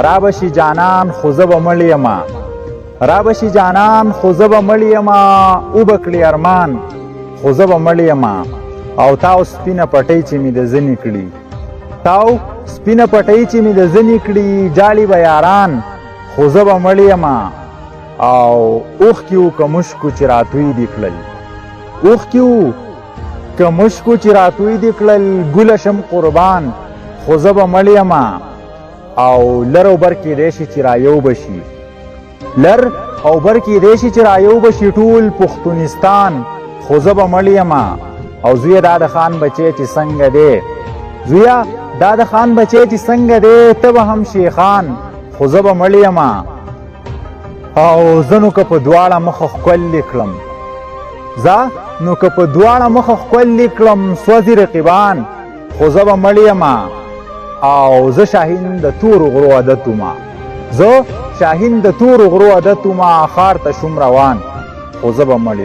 را بشي جانان خو زه به مړ یمه را بشي جانان خو زه به مړ یمه اوبه کړي ارمان خو زه به مړ یمه او تاو سپینه پټۍ چې مې د ځنې کړي تاو سپینه پټۍ چې مې د ځنې کړي جاړي به یاران خو زه به مړ یمه او اوښکې وو که مشکو چې راتوی دې کړل اوښکې وو که مشکو چې راتوی دې کړل ګوله شم قربان خو زه به مړ یمه او لر او بر کېدی شي چې رایو بشي لر او بر کېدی شي چې رایو بشي ټول پښتونستان خو زه به مړ یمه او زویه دا د خان بچی چې څنګه دی زویه دا د خان بچی چې څنګه دی ته به هم شیخان خو زه به مړ یمه او زه نو که په دواړه مخه ښکلې کړم زه نو که په دواړه مخه ښکلې کړم سوځي رقیبان خو زه به مړ یمه او زه شاهین د تورو غرو عادت ومه زه شاهین د تورو غرو عادت ومه ښار ته شوم روان خو زه به مړ یم